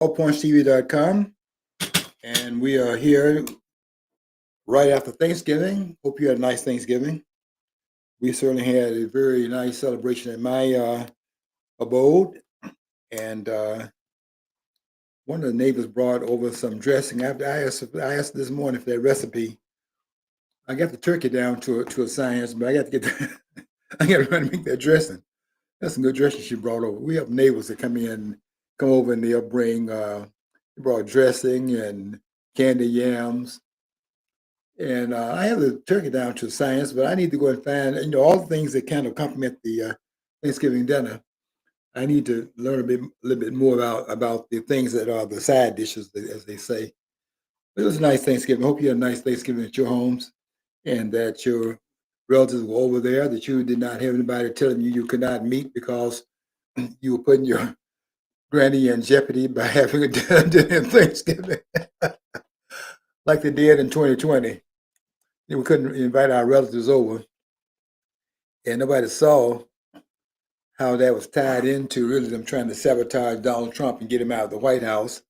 allpointstv.com, and we are here right after Thanksgiving. Hope you had a nice Thanksgiving. We certainly had a very nice celebration at my abode, and one of the neighbors brought over some dressing. I asked this morning for that recipe. I got the turkey down to a science, but I got to get I got to run and make that dressing. That's some good dressing she brought over. We have neighbors that come over, and they'll bring. They brought dressing and candy yams, and I have the turkey down to science, but I need to go and find all the things that kind of complement the Thanksgiving dinner. I need to learn a little bit more about the things that are the side dishes, as they say. But it was a nice Thanksgiving. Hope you had a nice Thanksgiving at your homes, and that your relatives were over there. That you did not have anybody telling you could not meet because you were putting your granny in jeopardy by having a dinner on Thanksgiving, like they did in 2020. We couldn't invite our relatives over, and nobody saw how that was tied into really them trying to sabotage Donald Trump and get him out of the White House.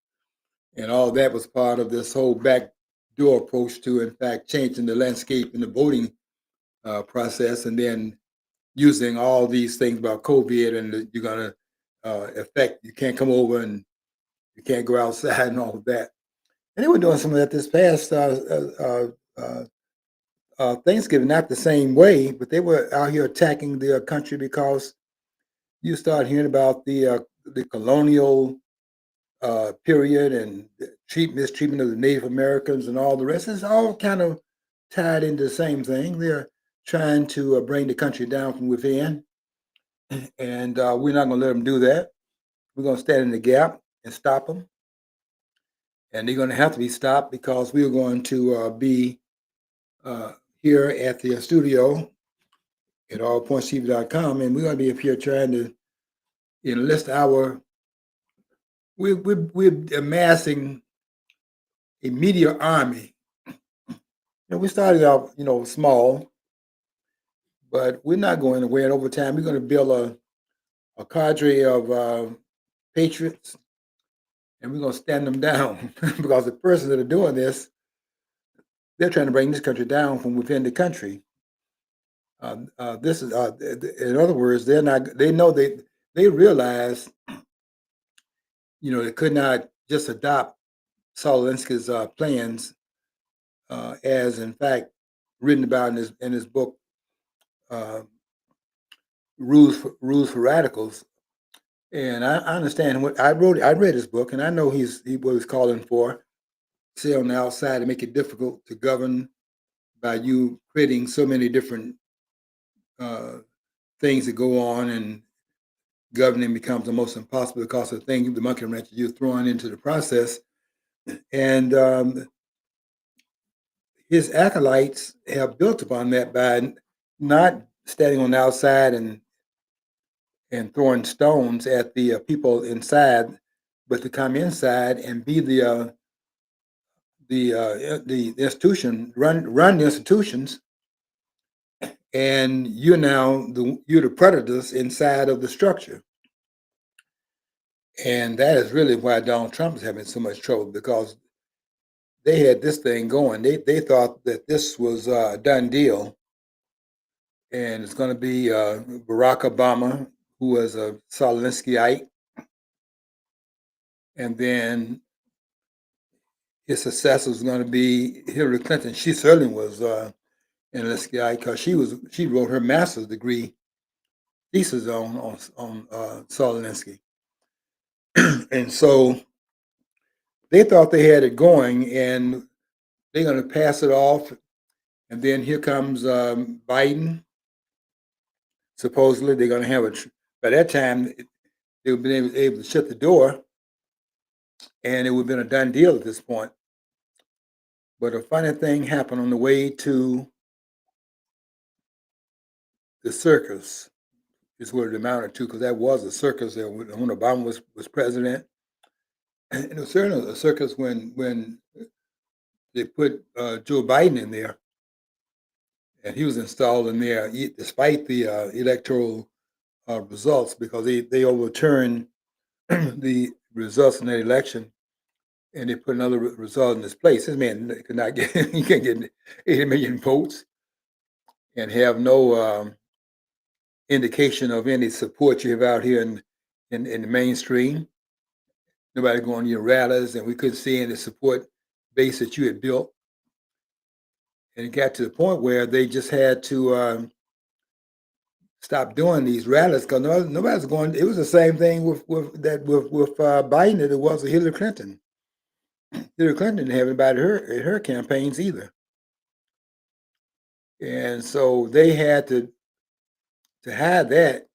And all that was part of this whole backdoor approach to, in fact, changing the landscape in the voting process, and then using all these things about COVID and you're going to affect, you can't come over and you can't go outside and all of that. And they were doing some of that this past Thanksgiving, not the same way, but they were out here attacking the country because you start hearing about the colonial period and mistreatment of the Native Americans and all the rest. It's all kind of tied into the same thing. They're trying to bring the country down from within, and we're not going to let them do that. We're going to stand in the gap and stop them, and they're going to have to be stopped because we're going to be here at the studio at allpointstv.com, and we're going to be up here trying to enlist our. We're amassing a media army. We started out, small, but we're not going anywhere. And over time, we're going to build a cadre of patriots, and we're going to stand them down because the persons that are doing this, they're trying to bring this country down from within the country. This is, in other words, they're not. They know they realize, they could not just adopt Saul Alinsky's plans, as in fact written about in his book, Rules for Radicals. And I understand what I wrote. I read his book, and I know he what he's calling for. Say on the outside to make it difficult to govern by you creating so many different things that go on, and governing becomes almost impossible because of the thing, the monkey wrench you're throwing into the process. And his acolytes have built upon that by not standing on the outside and throwing stones at the people inside, but to come inside and be the institution, run the institutions, and you're the predators inside of the structure. And that is really why Donald Trump is having so much trouble, because they had this thing going. They thought that this was a done deal, and it's going to be Barack Obama, who was a Solinskyite, and then his successor was going to be Hillary Clinton. She certainly was an Alinskyite because she wrote her master's degree thesis on Saul Alinsky. And so they thought they had it going, and they're going to pass it off. And then here comes Biden. Supposedly they're going to have by that time they would have been able to shut the door, and it would have been a done deal at this point. But a funny thing happened on the way to the circus, is what it amounted to, because that was a circus there when Obama was president. And it was certainly a circus when they put Joe Biden in there, and he was installed in there despite the electoral results, because they overturned the results in that election, and they put another result in his place. This man could not get, he can't get 80 million votes and have no indication of any support you have out here in the mainstream. Nobody going to your rallies, and we couldn't see any support base that you had built. And it got to the point where they just had to stop doing these rallies because nobody's going. It was the same thing with Biden that it was with Hillary Clinton. Hillary Clinton didn't have anybody at her campaigns either, and so they had to hide that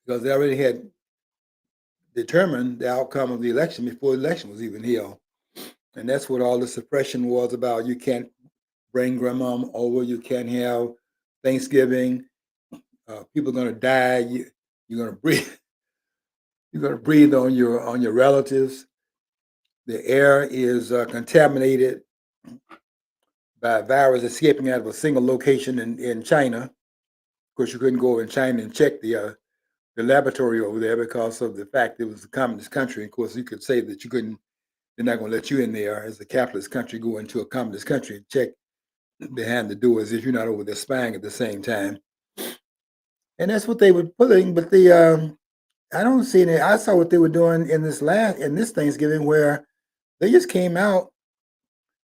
because they already had determined the outcome of the election before the election was even held. And that's what all the suppression was about. You can't bring grandma over. You can't have Thanksgiving. People are going to die. You're going to breathe. You're going to breathe on your relatives. The air is contaminated by a virus escaping out of a single location in China. Of course, you couldn't go in China and check the laboratory over there because of the fact it was a communist country. Of course, you could say that you couldn't. They're not going to let you in there as a capitalist country go into a communist country and check behind the doors if you're not over there spying at the same time. And that's what they were pulling. But I don't see any. I saw what they were doing in this Thanksgiving where they just came out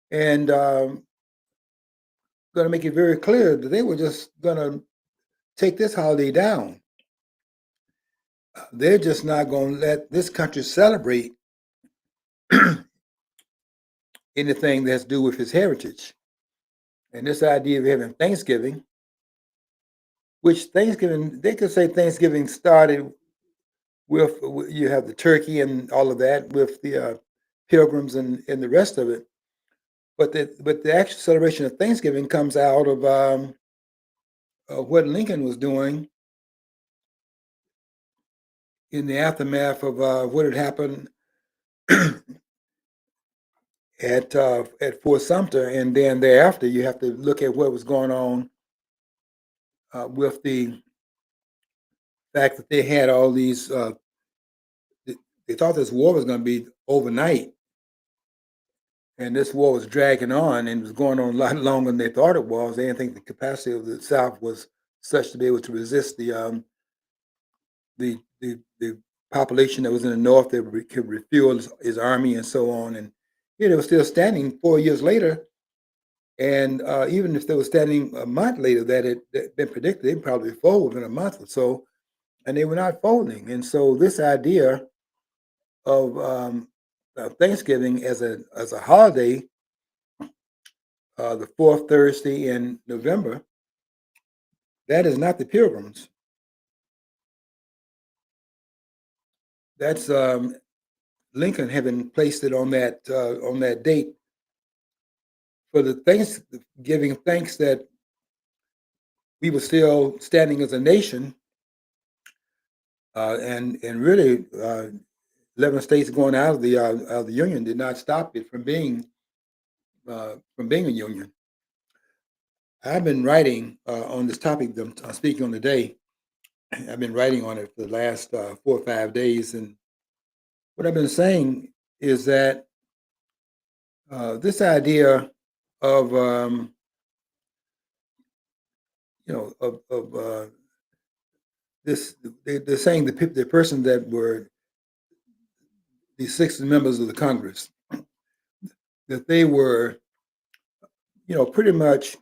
and going to make it very clear that they were just going to take this holiday down. They're just not going to let this country celebrate anything that has to do with its heritage. And this idea of having Thanksgiving, which Thanksgiving, they could say Thanksgiving started with, you have the turkey and all of that with the pilgrims and the rest of it. But the actual celebration of Thanksgiving comes out of what Lincoln was doing in the aftermath of what had happened at Fort Sumter, and then thereafter you have to look at what was going on with the fact that they had all these. They thought this war was going to be overnight, and this war was dragging on and was going on a lot longer than they thought it was. They didn't think the capacity of the South was such to be able to resist the population that was in the North that could refuel his army and so on. And they were still standing 4 years later. And even if they were standing a month later, that had been predicted, they'd probably fold within a month or so. And they were not folding. And so this idea of Thanksgiving as a holiday, the fourth Thursday in November, that is not the Pilgrims. That's Lincoln having placed it on that date for the Thanksgiving thanks that we were still standing as a nation, and really 11 states going out of the Union did not stop it from being a union. I've been writing on this topic that I'm speaking on today. I've been writing on it for the last 4 or 5 days, and what I've been saying is that this idea of this, they're saying the person that were the 6 members of the Congress, that they were, pretty much.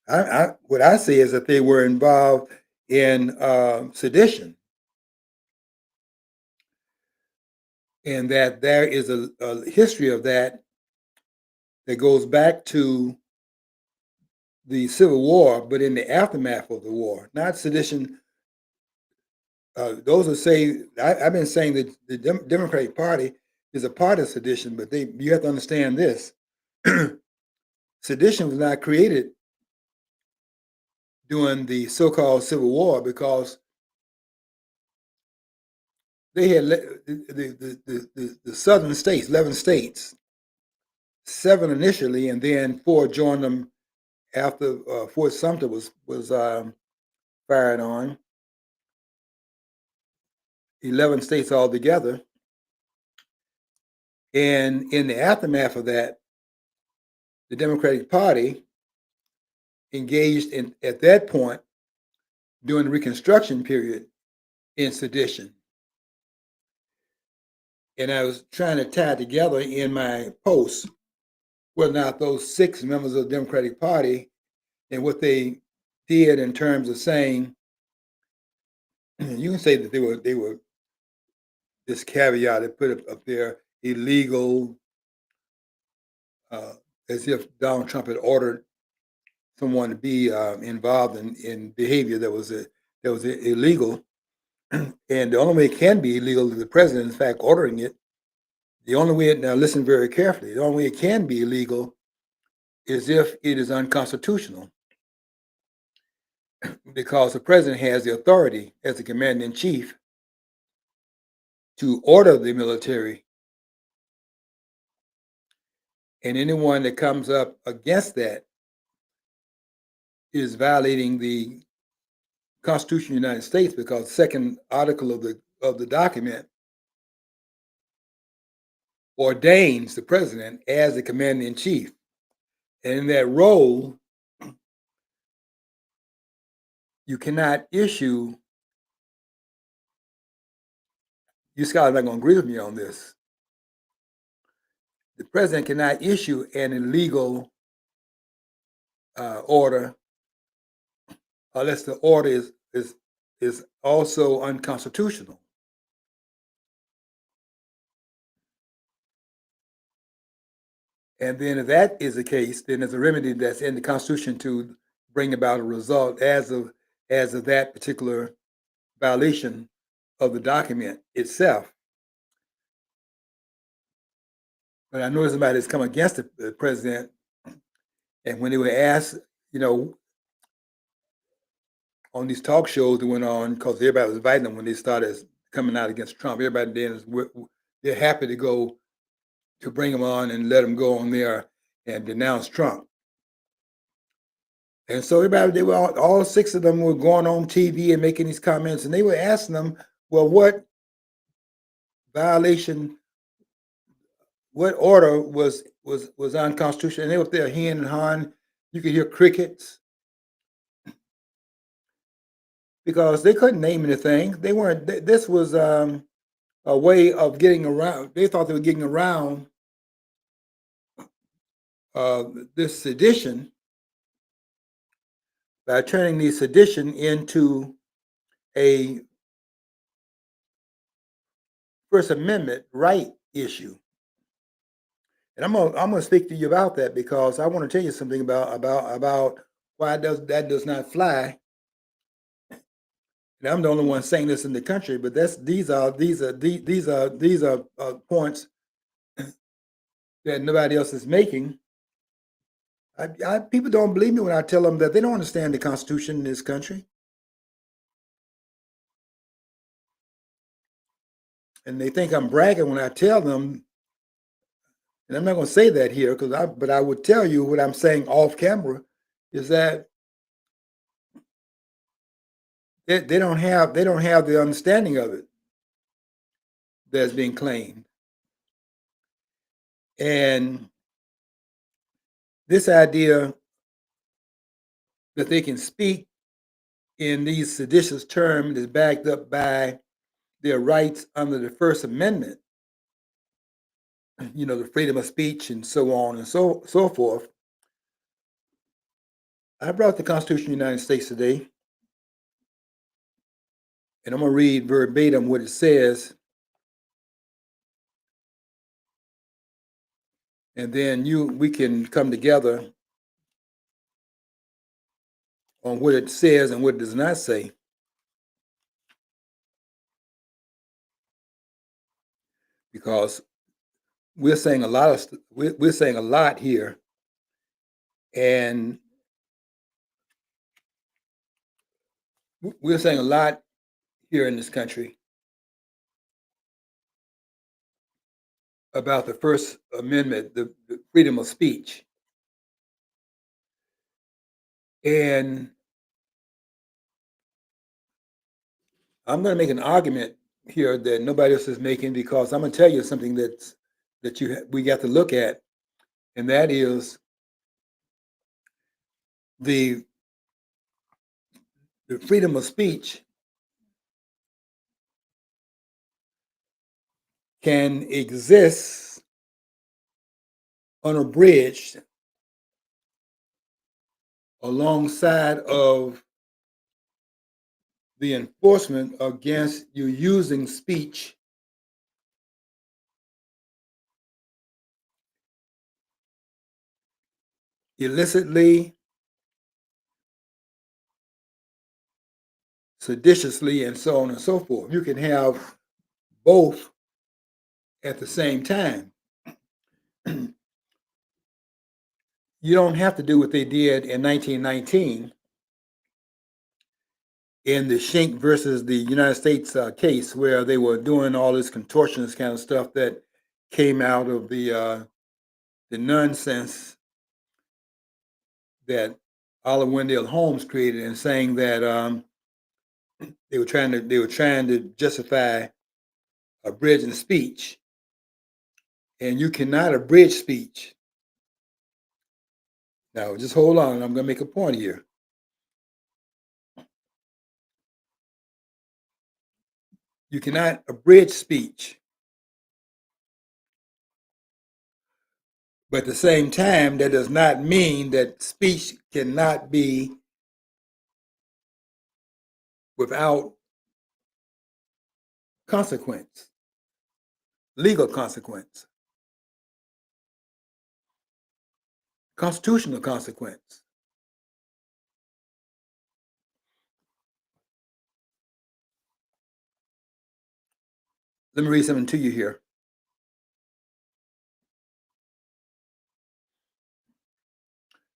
What I say is that they were involved in sedition, and that there is a history of that goes back to the Civil War, but in the aftermath of the war, not sedition. Those who say I've been saying that the Democratic Party is a part of sedition, but you have to understand this: sedition was not created during the so-called Civil War because they had the southern states, 11 states, 7 initially, and then 4 joined them after Fort Sumter was fired on. 11 states altogether. And in the aftermath of that, the Democratic Party engaged in, at that point, during the Reconstruction period, in sedition. And I was trying to tie together in my post whether or not those 6 members of the Democratic Party and what they did in terms of saying, you can say that they were this caveat they put up there, illegal, as if Donald Trump had ordered someone to be involved in behavior that was illegal. And the only way it can be illegal is the president, in fact, ordering it. The only way, now listen very carefully, the only way it can be illegal is if it is unconstitutional, because the president has the authority as the commander in chief to order the military, and anyone that comes up against that is violating the Constitution of the United States, because the second article of the document ordains the president as the commander in chief, and in that role, you cannot issue. You scholars are not going to agree with me on this. The president cannot issue an illegal order unless the order is also unconstitutional. And then if that is the case, then there's a remedy that's in the Constitution to bring about a result as of that particular violation of the document itself. But I know somebody that's come against the president, and when they were asked, on these talk shows that went on, because everybody was inviting them when they started coming out against Trump, everybody then they're happy to go to bring them on and let them go on there and denounce Trump. And so everybody, they were all 6 of them were going on TV and making these comments, and they were asking them, well, what violation, what order was unconstitutional? And they were there hen and hawing. You could hear crickets because they couldn't name anything. They weren't. This was a way of getting around. They thought they were getting around this sedition by turning the sedition into a First Amendment right issue. And I'm gonna speak to you about that, because I want to tell you something about why that does not fly. And I'm the only one saying this in the country, but these are points that nobody else is making. People don't believe me when I tell them that they don't understand the Constitution in this country, and they think I'm bragging when I tell them. And I'm not going to say that here, but I would tell you what I'm saying off camera is that they don't have the understanding of it that's being claimed. And this idea that they can speak in these seditious terms is backed up by their rights under the First Amendment, the freedom of speech and so on and so forth. I brought the Constitution of the United States today, and I'm going to read verbatim what it says, and then we can come together on what it says and what it does not say. Because we're saying a lot here, and we're saying a lot here in this country about the First Amendment, the freedom of speech. And I'm going to make an argument here that nobody else is making, because I'm going to tell you something we got to look at, and that is the freedom of speech can exist unabridged alongside of the enforcement against you using speech illicitly, seditiously, and so on and so forth. You can have both at the same time. You don't have to do what they did in 1919 in the Schenck versus the United States case, where they were doing all this contortionist kind of stuff that came out of the nonsense that Oliver Wendell Holmes created, and saying that they were trying to justify abridging speech, and you cannot abridge speech. Now, just hold on. I'm going to make a point here. You cannot abridge speech, but at the same time, that does not mean that speech cannot be without consequence, legal consequence, constitutional consequence. Let me read something to you here.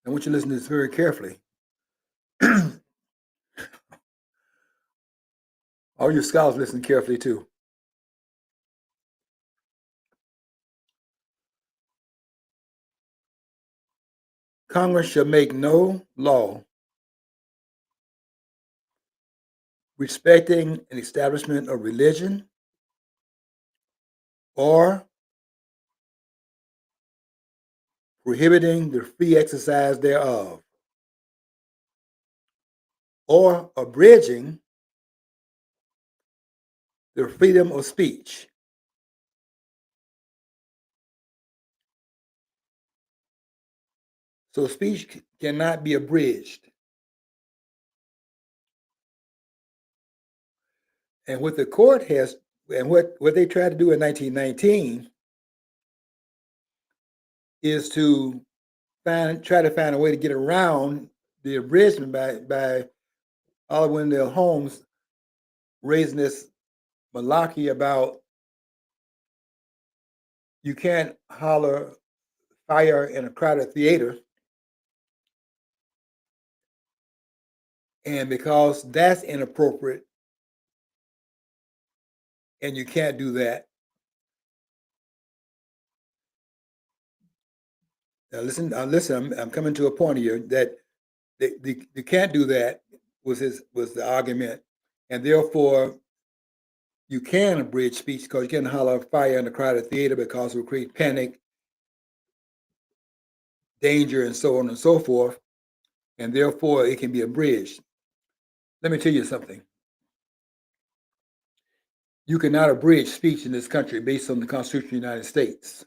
I want you to listen to this very carefully. All your scholars listen carefully too. Congress shall make no law respecting an establishment of religion or prohibiting the free exercise thereof, or abridging the freedom of speech. So speech cannot be abridged. And what the court has, and what they tried to do in 1919 is to try to find a way to get around the abridgment by Oliver Wendell Holmes raising this malarkey about you can't holler fire in a crowded theater, and because that's inappropriate and you can't do that. Now listen. I'm coming to a point here that they can't do that was the argument, and therefore you can abridge speech because you can holler fire in a crowded theater because it will create panic, danger, and so on and so forth, and therefore it can be abridged. Let me tell you something. You cannot abridge speech in this country based on the Constitution of the United States.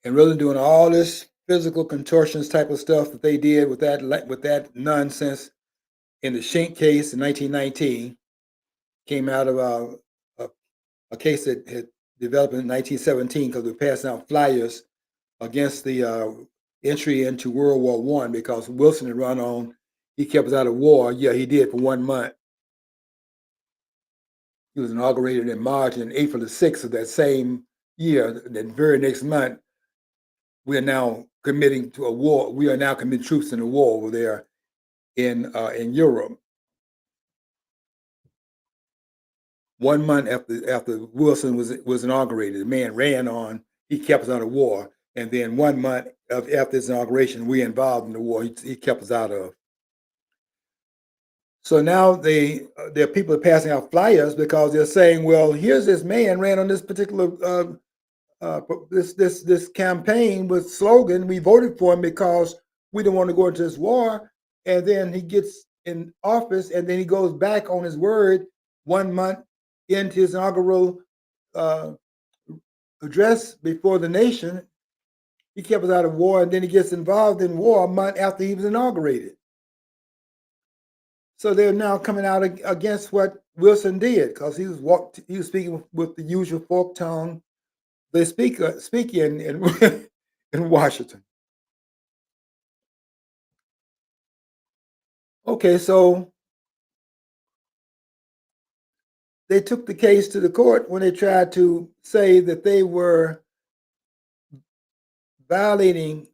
And rather than doing all this physical contortions type of stuff that they did with that nonsense in the Schenck case in 1919, came out of a case that had developed in 1917 because we were passing out flyers against the entry into World War One because Wilson had run on. He kept us out of war. Yeah, he did for 1 month. He was inaugurated in March, and April the 6th of that same year, that very next month, we are now committing to a war. We are now committing troops in a war over there in Europe. 1 month after Wilson was inaugurated, the man ran on. He kept us out of war, and then 1 month after his inauguration, we involved in the war. He kept us out of. So now there are people passing out flyers because they're saying, well, here's this man ran on this particular this campaign with slogan. We voted for him because we didn't want to go into this war, and then he gets in office, and then he goes back on his word 1 month into his inaugural uh, address before the nation. He kept us out of war, and then he gets involved in war a month after he was inaugurated. So they're now coming out against what Wilson did because he was speaking with the usual fork tongue they speak in in Washington. Okay, so they took the case to the court when they tried to say that they were violating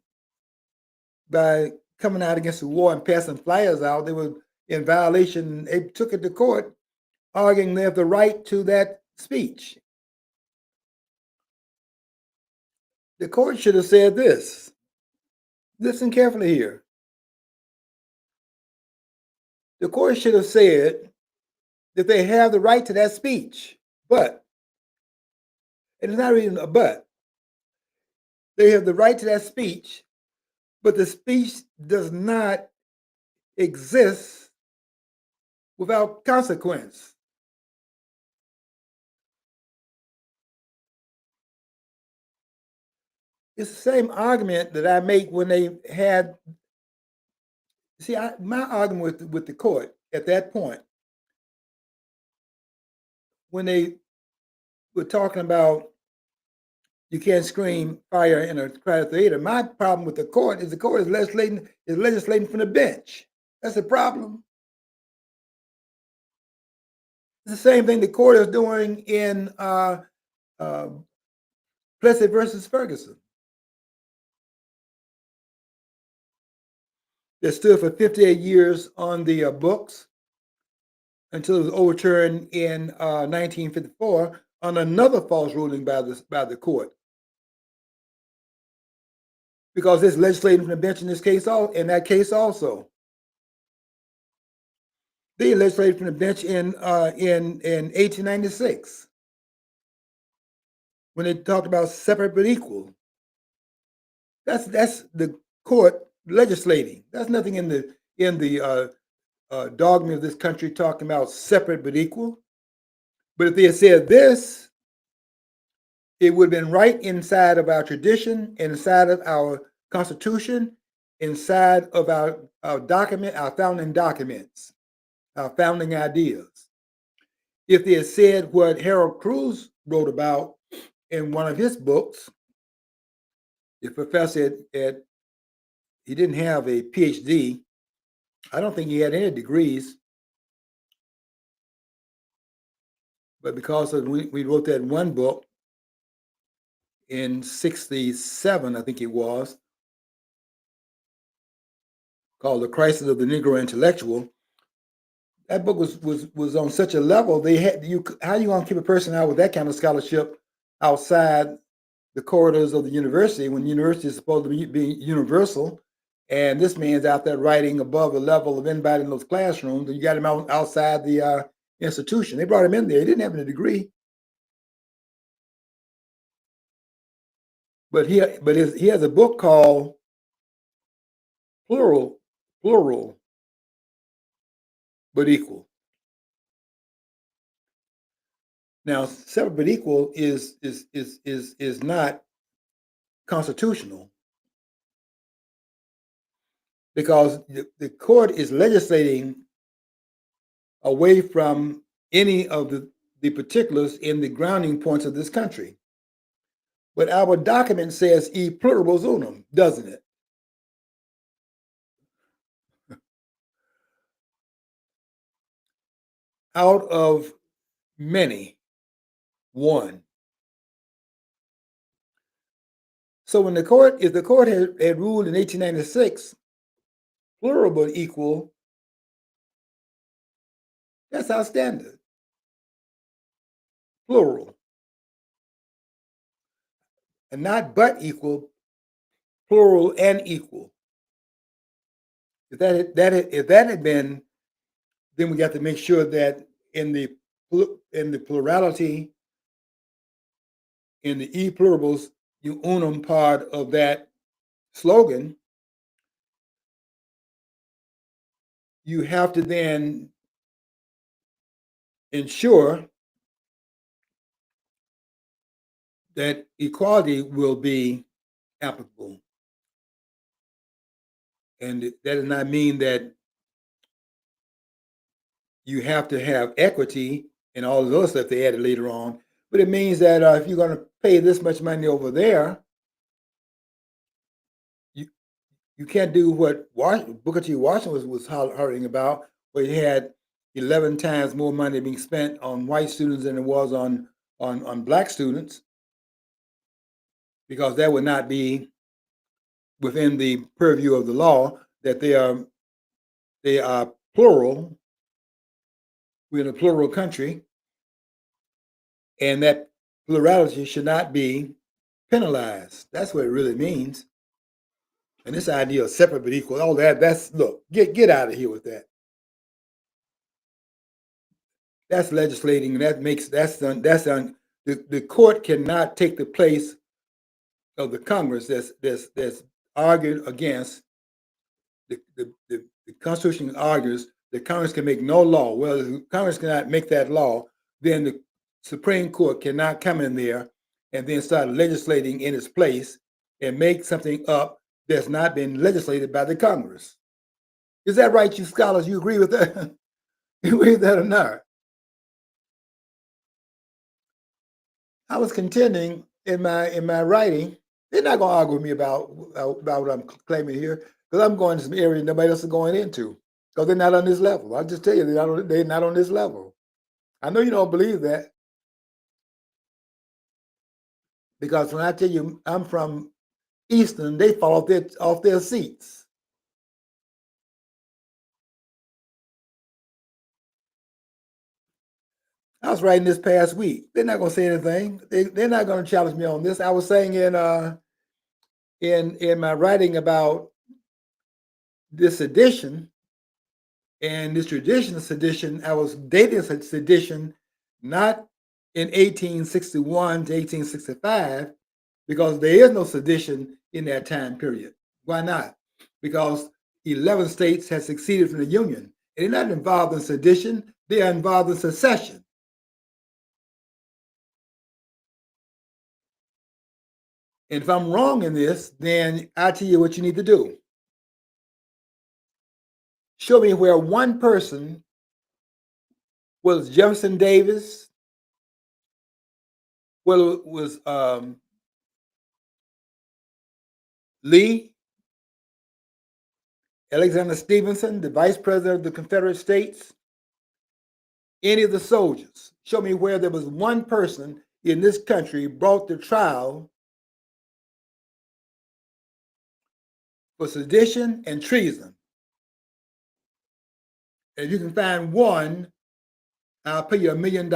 by coming out against the war and passing flyers out. They were in violation. They took it to court, arguing they have the right to that speech. The court should have said this. Listen carefully here. The court should have said that they have the right to that speech, but, and it's not even a but, they have the right to that speech, but the speech does not exist without consequence. It's the same argument that I make when they had. See, my argument with the court at that point, when they were talking about you can't scream fire in a crowded theater, my problem with the court is legislating from the bench. That's the problem. It's the same thing the court is doing in Plessy versus Ferguson. That stood for 58 years on the books until it was overturned in 1954 on another false ruling by the court. Because it's legislating from the bench in that case also. They legislated from the bench in 1896 when they talked about separate but equal. That's the court legislating. That's nothing in the dogma of this country talking about separate but equal. But if they had said this, it would have been right inside of our tradition, inside of our Constitution, inside of our founding documents, our founding ideas. If they had said what Harold Cruz wrote about in one of his books, the professor he didn't have a PhD. I don't think he had any degrees. But because we wrote that in one book in 1967, I think it was, called The Crisis of the Negro Intellectual, that book was on such a level, how you going to keep a person out with that kind of scholarship outside the corridors of the university when the university is supposed to be universal, and this man's out there writing above the level of anybody in those classrooms, and you got him outside the institution. They brought him in there. He didn't have a degree. But he has a book called Plural, but Equal. Now, separate but equal is not constitutional because the court is legislating away from any of the particulars in the grounding points of this country. But our document says e pluribus unum, doesn't it? Out of many, one. So when if the court had ruled in 1896, plural but equal, that's our standard. Plural. And not but equal, plural and equal. If that had been then we got to make sure that in the plurality, in the e pluribus unum part of that slogan, you have to then ensure that equality will be applicable. And that does not mean that you have to have equity and all of those stuff they added later on, but it means that if you're going to pay this much money over there, you you can't do what Booker T. Washington was hollering about, where he had 11 times more money being spent on white students than it was on black students, because that would not be within the purview of the law, that they are plural. We're in a plural country, and that plurality should not be penalized. That's what it really means. And this idea of separate but equal, all that's look, get out of here with that. That's legislating, and the court cannot take the place of the Congress that's argued against the Constitution argues that Congress can make no law. Well, if Congress cannot make that law, then the Supreme Court cannot come in there and then start legislating in its place and make something up that's not been legislated by the Congress. Is that right, you scholars? You agree with that? You agree with that or not? I was contending in my writing. They're not going to argue with me about what I'm claiming here, because I'm going to some areas nobody else is going into, because they're not on this level. I'll just tell you, they're not on this level. I know you don't believe that, because when I tell you I'm from Eastern, they fall off their seats. I was writing this past week. They're not going to say anything. They're not going to challenge me on this. I was saying in my writing about this sedition and this tradition of sedition, I was dating sedition not in 1861 to 1865, because there is no sedition in that time period. Why not? Because 11 states have seceded from the Union. And they're not involved in sedition, they are involved in secession. And if I'm wrong in this, then I tell you what you need to do. Show me where one person, was Jefferson Davis, whether it was Lee, Alexander Stevenson, the vice president of the Confederate States, any of the soldiers. Show me where there was one person in this country brought to trial for sedition and treason. If you can find one, I'll pay you $1 million.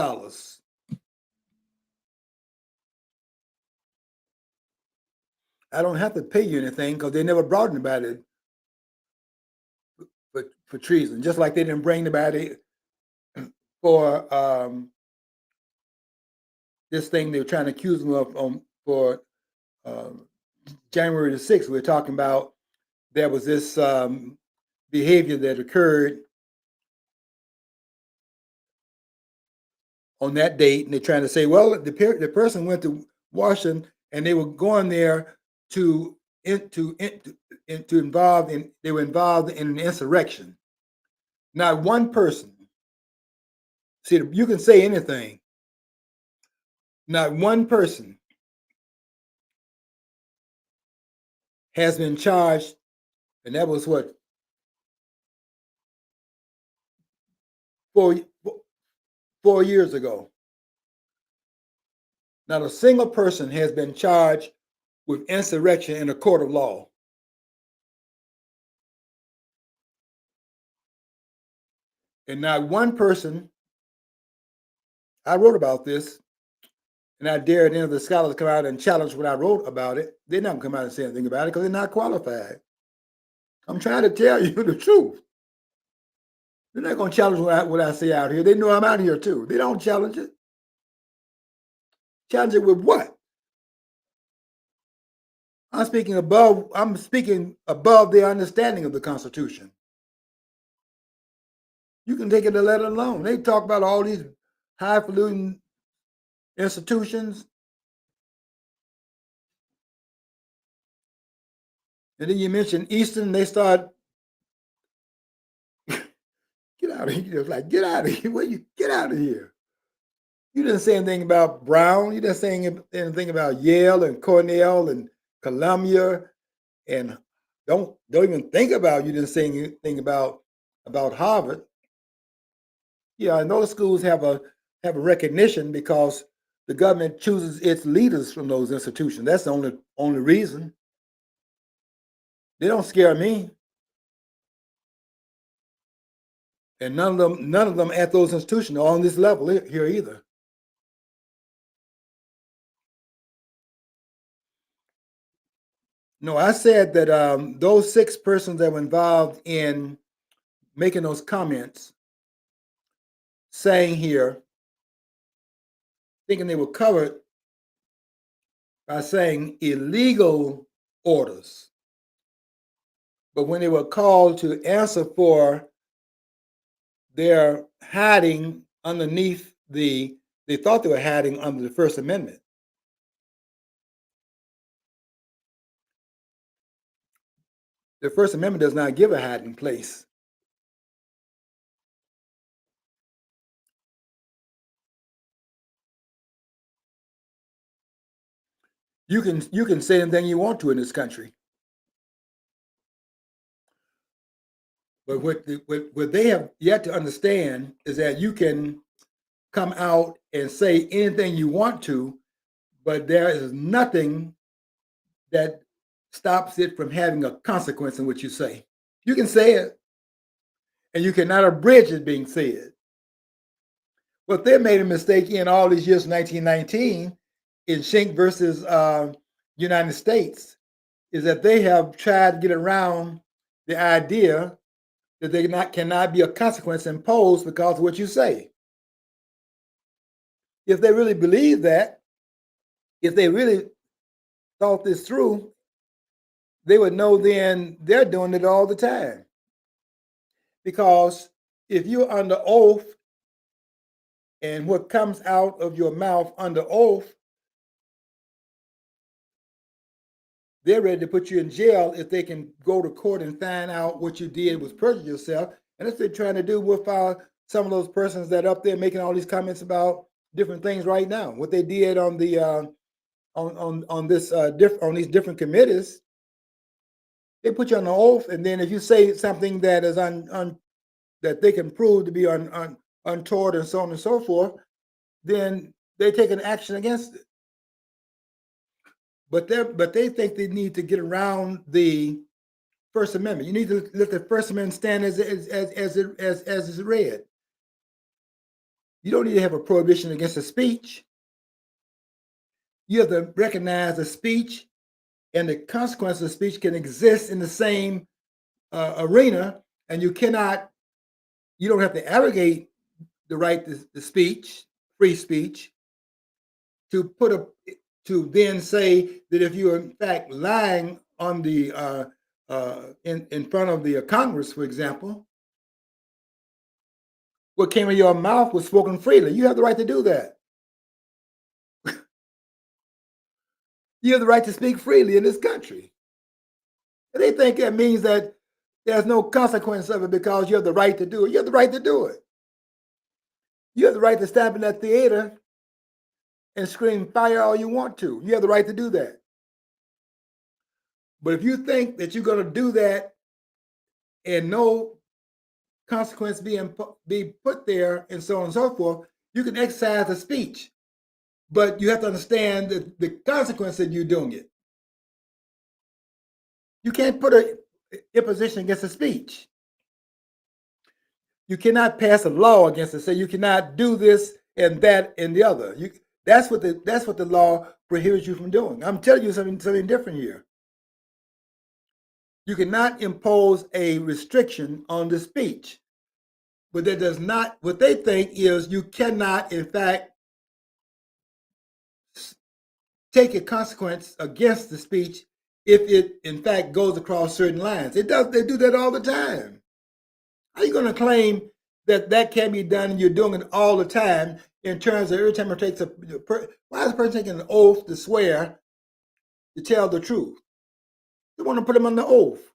I don't have to pay you anything, because they never brought anybody for treason, just like they didn't bring anybody for this thing they were trying to accuse them of for January the 6th. We're talking about there was this behavior that occurred on that date, and they're trying to say, well, the person went to Washington and they were going there to involve in, they were involved in an insurrection. Not one person. See, you can say anything. Not one person has been charged, and that was what, 4 years ago. Not a single person has been charged with insurrection in a court of law. And not one person, I wrote about this, and I dared any of the scholars to come out and challenge what I wrote about it. They're not going to come out and say anything about it because they're not qualified. I'm trying to tell you the truth. They're not going to challenge what I say out here. They know I'm out here too. They don't challenge it. Challenge it with what? I'm speaking above their understanding of the Constitution. You can take it and let it alone. They talk about all these highfalutin institutions, and then you mention Eastern, they start get out of here. It's like, get out of here. Where you get out of here? You didn't say anything about Brown. You didn't say anything about Yale and Cornell and Columbia, and don't even think about. You didn't say anything about Harvard. Yeah, and those schools have a recognition because the government chooses its leaders from those institutions. That's the only reason. They don't scare me, and none of them at those institutions are on this level here either. No, I said that those 6 persons that were involved in making those comments, saying here, thinking they were covered by saying illegal orders. But when they were called to answer for their hiding underneath they thought they were hiding under the First Amendment. The First Amendment does not give a hiding place. You can say anything you want to in this country. But what they have yet to understand is that you can come out and say anything you want to, but there is nothing that stops it from having a consequence in what you say. You can say it, and you cannot abridge it being said. But they made a mistake in all these years, 1919, in Schenck versus United States, is that they have tried to get around the idea that there cannot be a consequence imposed because of what you say. If they really believed that, if they really thought this through, they would know then they're doing it all the time. Because if you're under oath and what comes out of your mouth under oath, they're ready to put you in jail if they can go to court and find out what you did was perjure yourself. And that's what they're trying to do with some of those persons that are up there making all these comments about different things right now. What they did on the on these different committees, they put you on an oath, and then if you say something that is that they can prove to be untoward and so on and so forth, then they take an action against it. But they think they need to get around the First Amendment. You need to let the First Amendment stand as is read. You don't need to have a prohibition against a speech. You have to recognize a speech and the consequences of speech can exist in the same arena, and you don't have to abrogate the right to speech, free speech, to then say that if you're in fact lying on the in front of the Congress, for example, what came in your mouth was spoken freely. You have the right to do that. You have the right to speak freely in this country. And they think that means that there's no consequence of it because you have the right to do it. You have the right to do it. You have the right to stand in that theater and scream fire all you want to. You have the right to do that. But if you think that you're going to do that and no consequence be put there and so on and so forth, you can exercise a speech. But you have to understand the consequence of you doing it. You can't put an imposition against a speech. You cannot pass a law against it. Say you cannot do this and that and the other. That's what the law prohibits you from doing. I'm telling you something different here. You cannot impose a restriction on the speech. But that does not, what they think is you cannot, in fact, take a consequence against the speech if it, in fact, goes across certain lines. It does, they do that all the time. How are you going to claim that that can be done and you're doing it all the time in terms of every time it takes why is a person taking an oath to swear to tell the truth? They want to put them on the oath.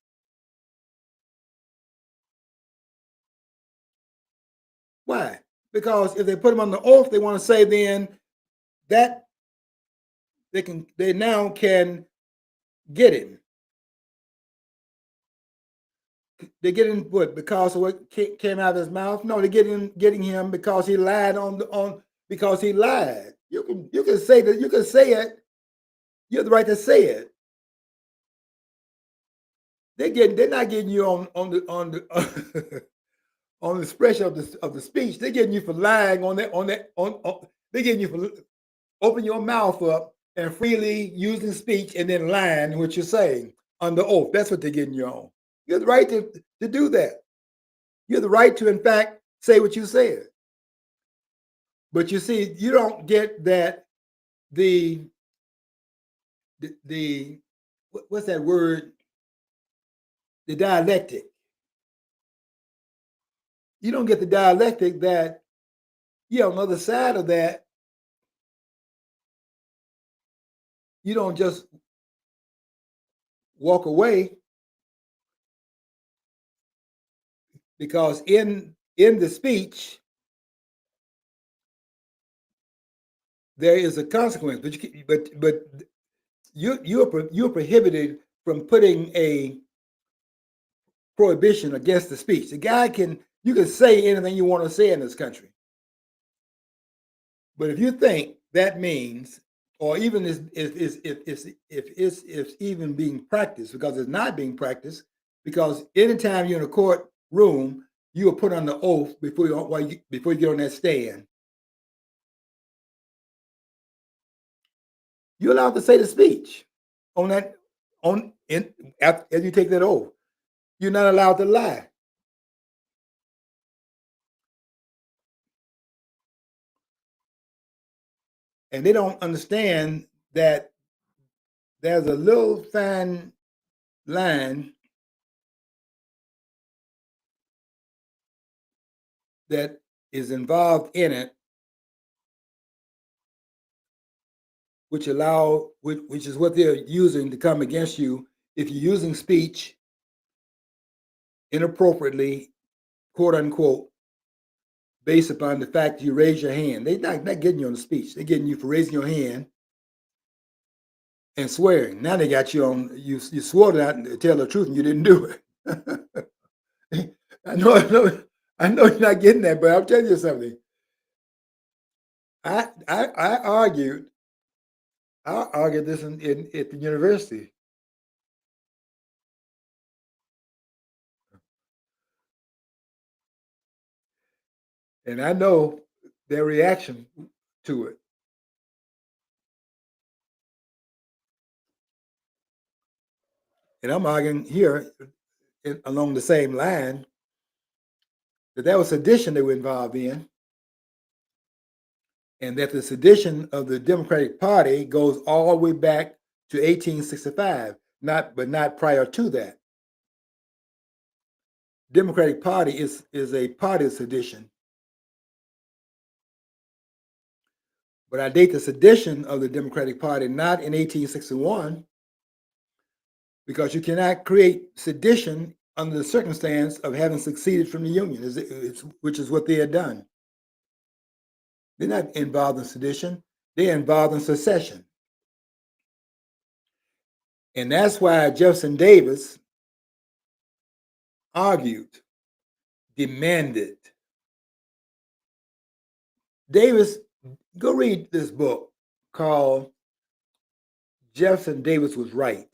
Why? Because if they put them on the oath, they want to say then that they now can get him. They get him what because of what came out of his mouth? No, they're getting him because he lied on because he lied. You can say that, you can say it. You have the right to say it. They're not getting you on the on the expression of the speech. They're getting you for lying on they're getting you for open your mouth up and freely using speech and then lying what you're saying under oath. That's what they're getting you on. You have the right to do that. You have the right to, in fact, say what you said. But you see, you don't get that the what's that word? The dialectic. You don't get the dialectic that on the other side of that, you don't just walk away because in the speech there is a consequence, but you're prohibited from putting a prohibition against the speech. The guy you can say anything you want to say in this country, but if you think that means, or even if it's even being practiced, because it's not being practiced, because anytime you're in a courtroom, you are put on the oath before you get on that stand. You're allowed to say the speech on that as you take that oath. You're not allowed to lie. And they don't understand that there's a little fine line that is involved in it, which is what they're using to come against you if you're using speech inappropriately, quote unquote, based upon the fact you raise your hand. They're not getting you on the speech. They're getting you for raising your hand and swearing. Now they got you on. You swore to tell the truth and you didn't do it. I know you're not getting that, but I'll tell you something. I argued. I argued this at the university, and I know their reaction to it. And I'm arguing here along the same line that was sedition they were involved in, and that the sedition of the Democratic Party goes all the way back to 1865, not prior to that. Democratic Party is a party of sedition. But I date the sedition of the Democratic Party not in 1861, because you cannot create sedition under the circumstance of having succeeded from the Union, which is what they had done. They're not involved in sedition, they're involved in secession. And that's why Jefferson Davis argued, demanded. Davis, go read this book called Jefferson Davis Was Right.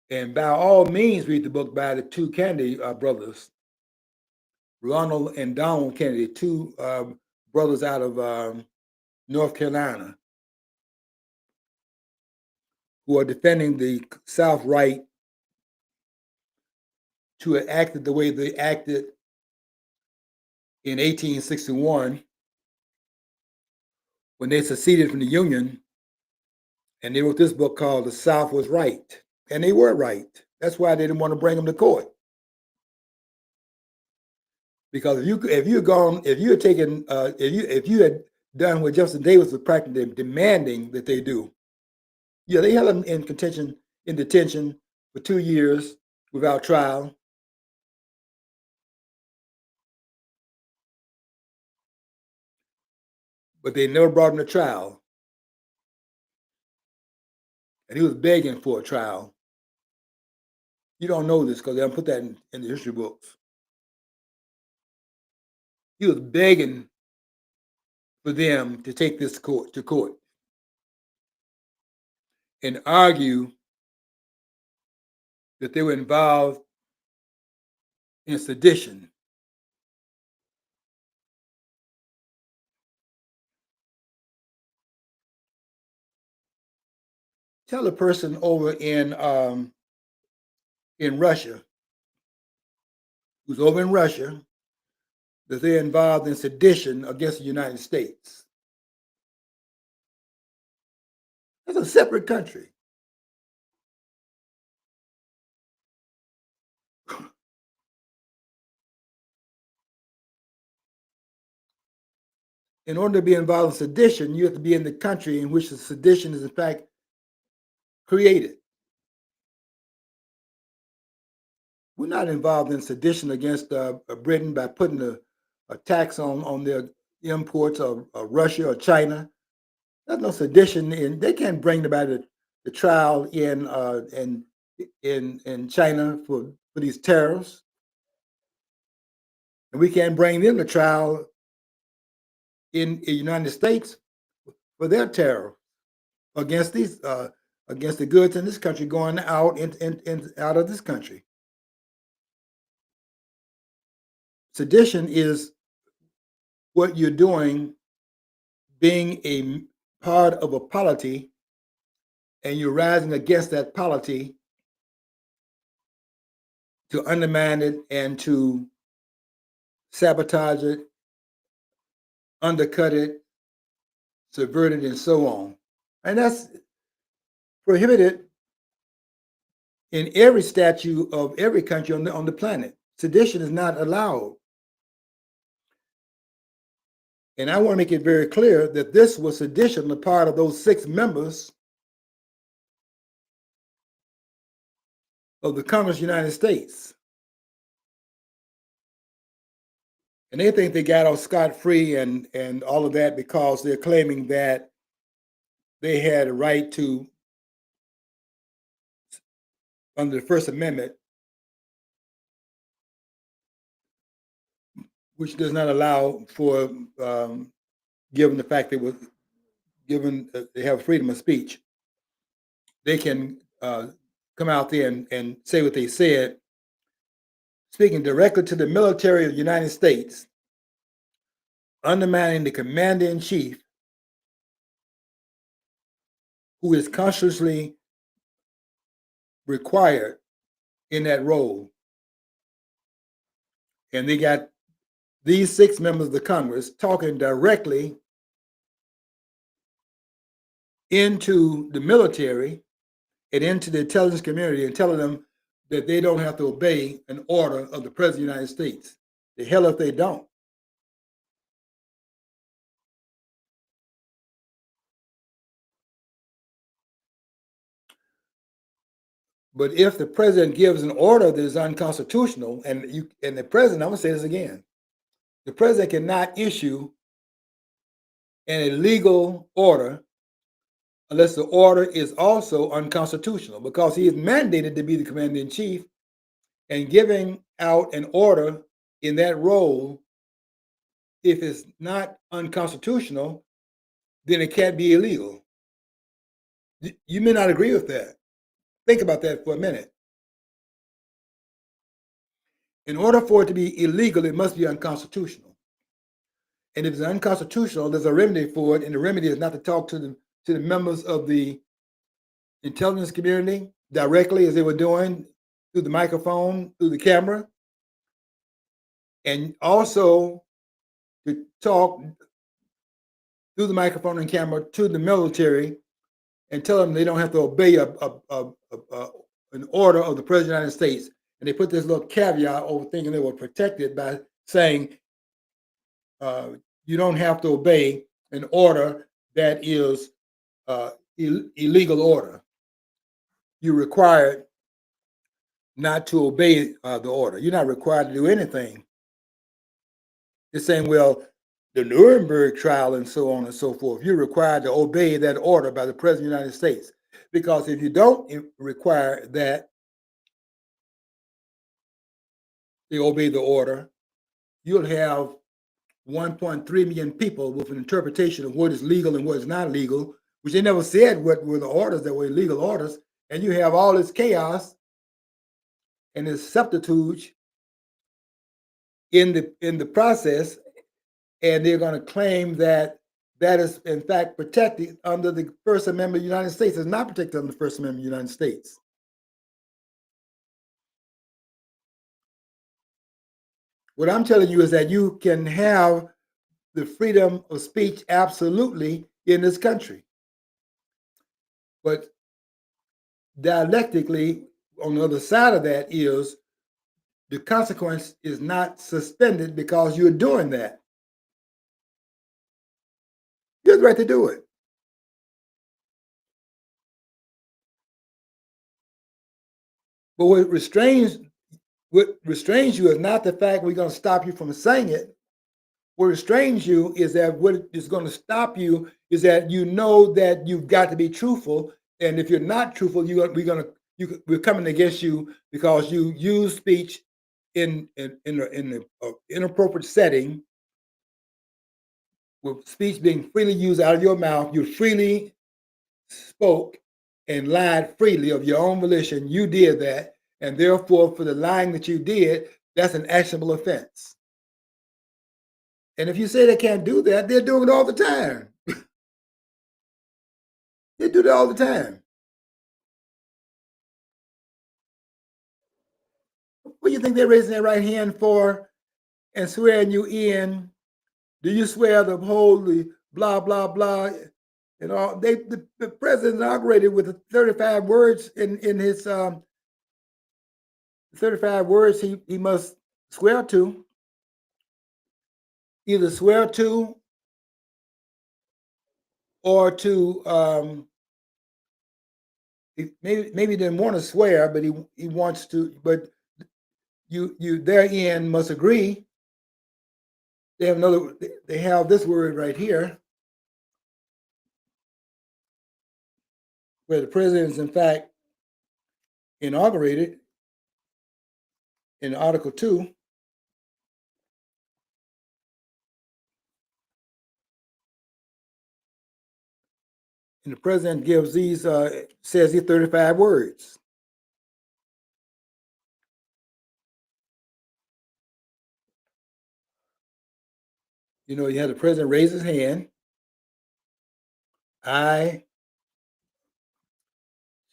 And by all means, read the book by the two Kennedy brothers, Ronald and Donald Kennedy, two brothers out of North Carolina, who are defending the South right to have acted the way they acted in 1861 when they seceded from the Union, and they wrote this book called The South Was Right. And they were right. That's why they didn't want to bring them to court. Because if you had taken if you had done what Jefferson Davis was practically demanding that they do, yeah, they held them in detention for 2 years without trial. But they never brought him to trial. And he was begging for a trial. You don't know this because they don't put that in the history books. He was begging for them to take this to court and argue that they were involved in sedition. Tell a person over in Russia, who's over in Russia, that they're involved in sedition against the United States. That's a separate country. In order to be involved in sedition, you have to be in the country in which the sedition is in fact created. We're not involved in sedition against Britain by putting a tax on their imports of Russia or China. There's no sedition, and they can't bring about the trial in China for these tariffs, and we can't bring them to trial in the United States for their tariff against these against the goods in this country going out out of this country. Sedition is what you're doing, being a part of a polity, and you're rising against that polity to undermine it and to sabotage it, undercut it, subvert it, and so on. And that's prohibited in every statute of every country on the planet. Sedition is not allowed. And I want to make it very clear that this was sedition on the part of those 6 members of the Congress of the United States. And they think they got off scot-free and all of that because they're claiming that they had a right to, under the First Amendment, which does not allow for, given the fact they have freedom of speech, they can come out there and say what they said, speaking directly to the military of the United States, undermining the commander-in-chief, who is constitutionally required in that role. And they got these 6 members of the Congress talking directly into the military and into the intelligence community and telling them that they don't have to obey an order of the President of the United States. The hell if they don't. But if the president gives an order that is unconstitutional, and the president, I'm gonna say this again, the president cannot issue an illegal order unless the order is also unconstitutional, because he is mandated to be the commander-in-chief, and giving out an order in that role, if it's not unconstitutional, then it can't be illegal. You may not agree with that. Think about that for a minute. In order for it to be illegal, it must be unconstitutional. And if it's unconstitutional, there's a remedy for it, and the remedy is not to talk to the members of the intelligence community directly, as they were doing through the microphone, through the camera, and also to talk through the microphone and camera to the military and tell them they don't have to obey an order of the President of the United States. And they put this little caveat over thinking they were protected by saying you don't have to obey an order that is illegal order. You're required not to obey the order. You're not required to do anything. It's saying, well, the Nuremberg trial and so on and so forth, you're required to obey that order by the President of the United States. Because if you don't require that they obey the order, you'll have 1.3 million people with an interpretation of what is legal and what is not legal, which they never said what were the orders that were illegal orders. And you have all this chaos and this subterfuge in the process, and they're going to claim that that is in fact protected under the First Amendment of the United States. It's not protected under the First Amendment of the United States. What I'm telling you is that you can have the freedom of speech absolutely in this country. But dialectically, on the other side of that is the consequence is not suspended because you're doing that. You have the right to do it. But what restrains you is not the fact we're going to stop you from saying it. What restrains you is that what is going to stop you is that you know that you've got to be truthful, and if you're not truthful, we're coming against you because you use speech in an inappropriate setting, with speech being freely used out of your mouth. You freely spoke and lied freely of your own volition. You did that, and therefore, for the lying that you did, that's an actionable offense. And if you say they can't do that, they're doing it all the time. They do that all the time. What do you think they're raising their right hand for and swearing you in? Do you swear to uphold the blah, blah, blah? And all the president inaugurated with the 35 words in his 35 words he must swear to. Either swear to or to maybe didn't want to swear, but he wants to, but you therein must agree. They have this word right here, where the president is in fact inaugurated in Article 2. And the president gives says these 35 words. You know, you have the president raise his hand. I,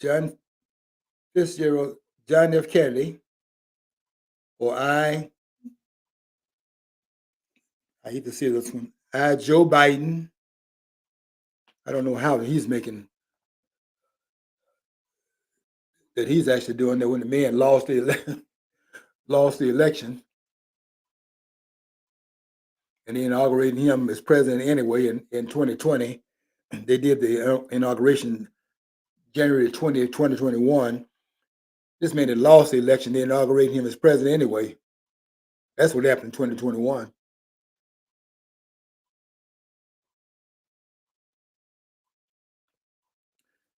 John Fitzgerald, John F. Kennedy, or I hate to say this one, I, Joe Biden. I don't know how he's making that he's actually doing that when the man lost the election, and they inaugurated him as president anyway in 2020. They did the inauguration January 20th, 2021. This man had lost the election. They inaugurated him as president anyway. That's what happened in 2021.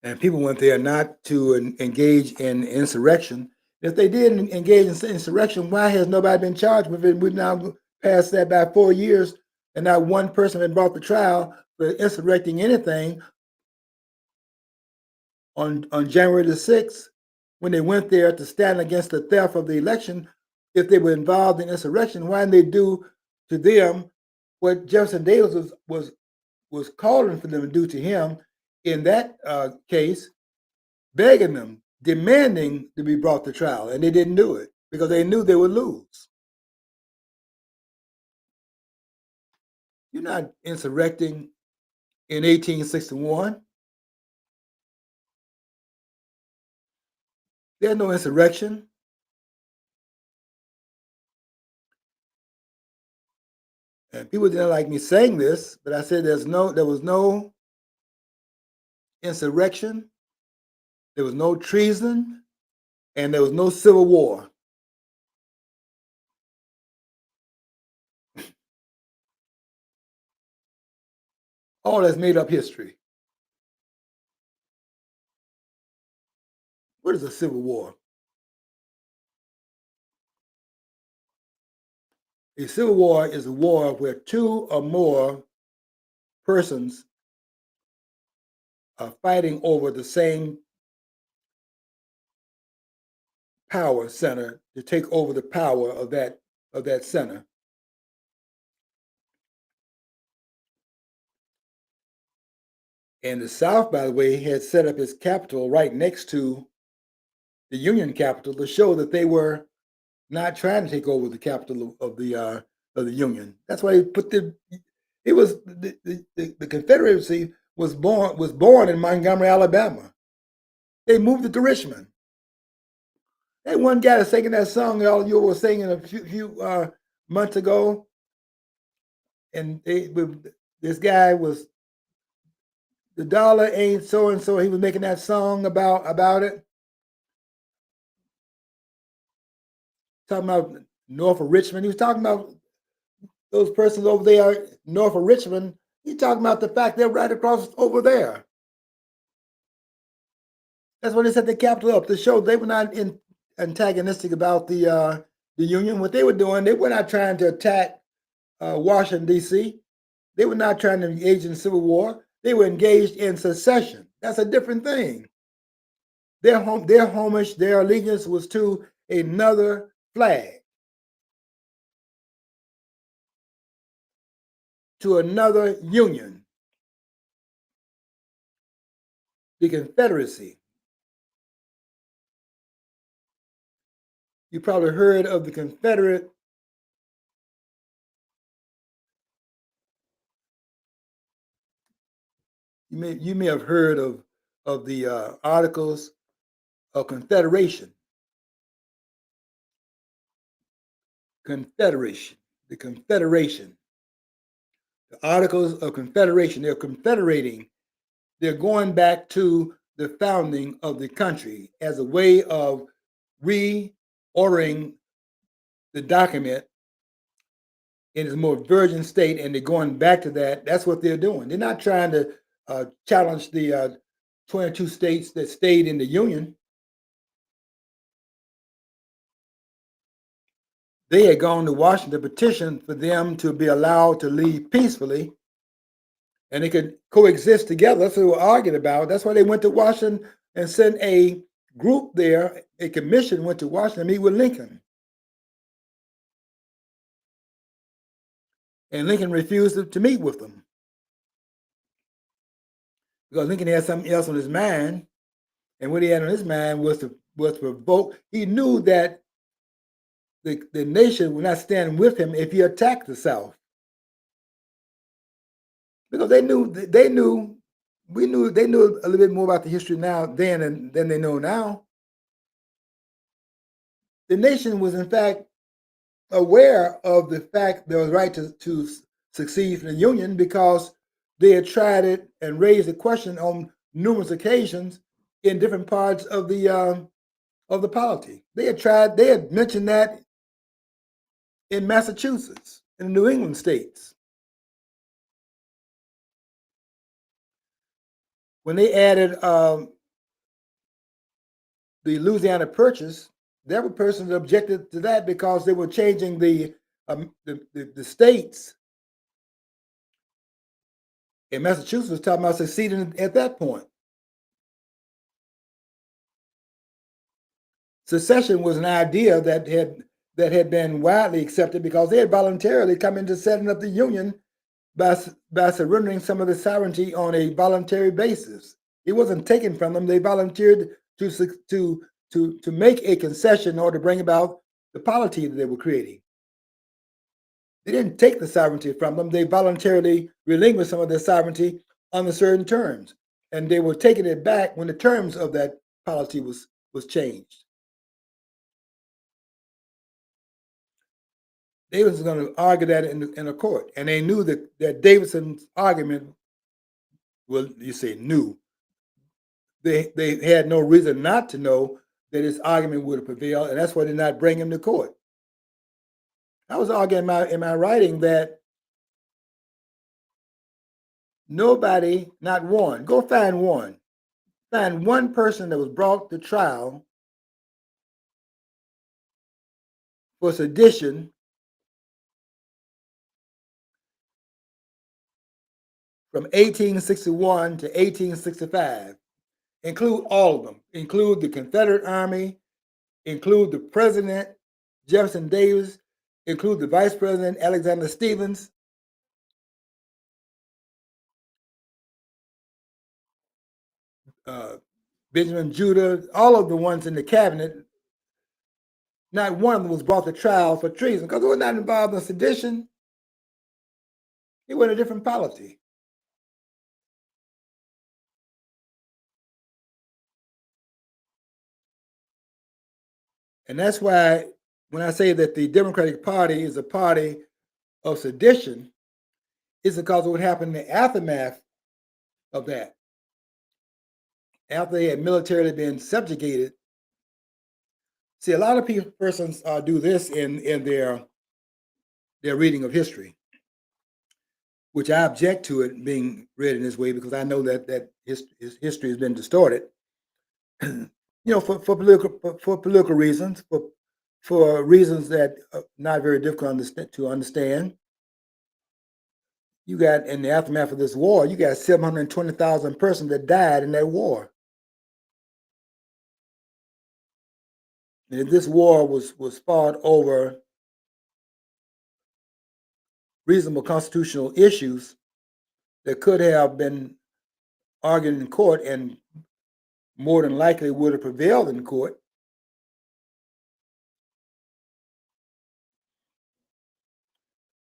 And people went there not to engage in insurrection. If they did engage in insurrection, why has nobody been charged with it? We've now passed that by 4 years, and not one person has brought the trial for insurrecting anything on January the 6th, when they went there to stand against the theft of the election. If they were involved in insurrection, why didn't they do to them what Jefferson Davis was calling for them to do to him in that case, begging them, demanding to be brought to trial, and they didn't do it because they knew they would lose. You're not insurrecting in 1861. There's no insurrection. And people didn't like me saying this, but I said there was no insurrection, there was no treason, and there was no civil war. All that's made up history. What is a civil war? A civil war is a war where two or more persons are fighting over the same power center to take over the power of that center. And the South, by the way, had set up its capital right next to the Union capital to show that they were not trying to take over the capital of the Union. That's why they put the Confederacy was born in Montgomery, Alabama. They moved it to Richmond. That one guy that's singing that song all you were singing a few months ago, and this guy was the dollar ain't so and so. He was making that song about it, talking about north of Richmond. He was talking about those persons over there north of Richmond. He's talking about the fact they're right across over there. That's why they set the capital up to show they were not antagonistic about the Union. What they were doing, they were not trying to attack Washington, D.C. They were not trying to engage in civil war. They were engaged in secession. That's a different thing. Their homage, their allegiance was to another flag, to another union, the Confederacy. You probably heard of the Confederate you may have heard of the Articles of Confederation. Confederation, the Confederation, the Articles of Confederation. They're confederating. They're going back to the founding of the country as a way of reordering the document in its more virgin state, and they're going back to that. That's what they're doing. They're not trying to challenge the 22 states that stayed in the Union. They had gone to Washington to petition for them to be allowed to leave peacefully, and they could coexist together. That's what they were arguing about. That's why they went to Washington and sent a group there. A commission went to Washington to meet with Lincoln. And Lincoln refused to meet with them because Lincoln had something else on his mind. And what he had on his mind was to provoke. He knew that the nation would not stand with him if he attacked the South, because they knew a little bit more about the history now than they know now. The nation was in fact aware of the fact there was right to succeed from the Union, because they had tried it and raised the question on numerous occasions in different parts of the polity. They had mentioned that in Massachusetts, in the New England states. When they added the Louisiana Purchase, there were persons that objected to that because they were changing the states. And Massachusetts was talking about seceding at that point. Secession was an idea that had been widely accepted because they had voluntarily come into setting up the Union by surrendering some of the sovereignty on a voluntary basis. It wasn't taken from them. They volunteered to make a concession or to bring about the polity that they were creating. They didn't take the sovereignty from them. They voluntarily relinquished some of their sovereignty under certain terms. And they were taking it back when the terms of that polity was changed. They was going to argue that in a court. And they knew that Davidson's argument, well, you say knew. They had no reason not to know that his argument would have prevailed, and that's why they did not bring him to court. I was arguing in my writing that nobody, not one, go find one person that was brought to trial for sedition from 1861 to 1865. Include all of them. Include the Confederate Army, include the President, Jefferson Davis, include the Vice President, Alexander Stephens, Benjamin Judah, all of the ones in the cabinet. Not one of them was brought to trial for treason because they were not involved in sedition. It was a different polity. And that's why when I say that the Democratic Party is a party of sedition, it's because of what happened in the aftermath of that. After they had militarily been subjugated. See, a lot of persons do this in their reading of history, which I object to it being read in this way because I know that history has been distorted. For political reasons, for reasons that are not very difficult to understand. You got in the aftermath of this war, you got 720,000 persons that died in that war. And if this war was fought over reasonable constitutional issues that could have been argued in court and more than likely would have prevailed in court,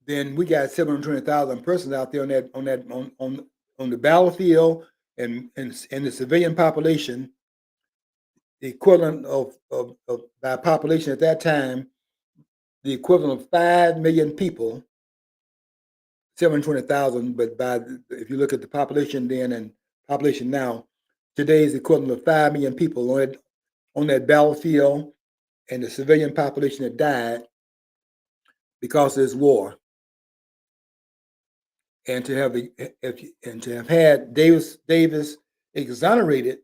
then we got 720,000 persons out there on the battlefield and the civilian population, the equivalent of by population at that time, the equivalent of 5 million people, 720,000, but if you look at the population then and population now, today is the equivalent of 5 million people on that battlefield and the civilian population that died because of this war. And to have had Davis exonerated,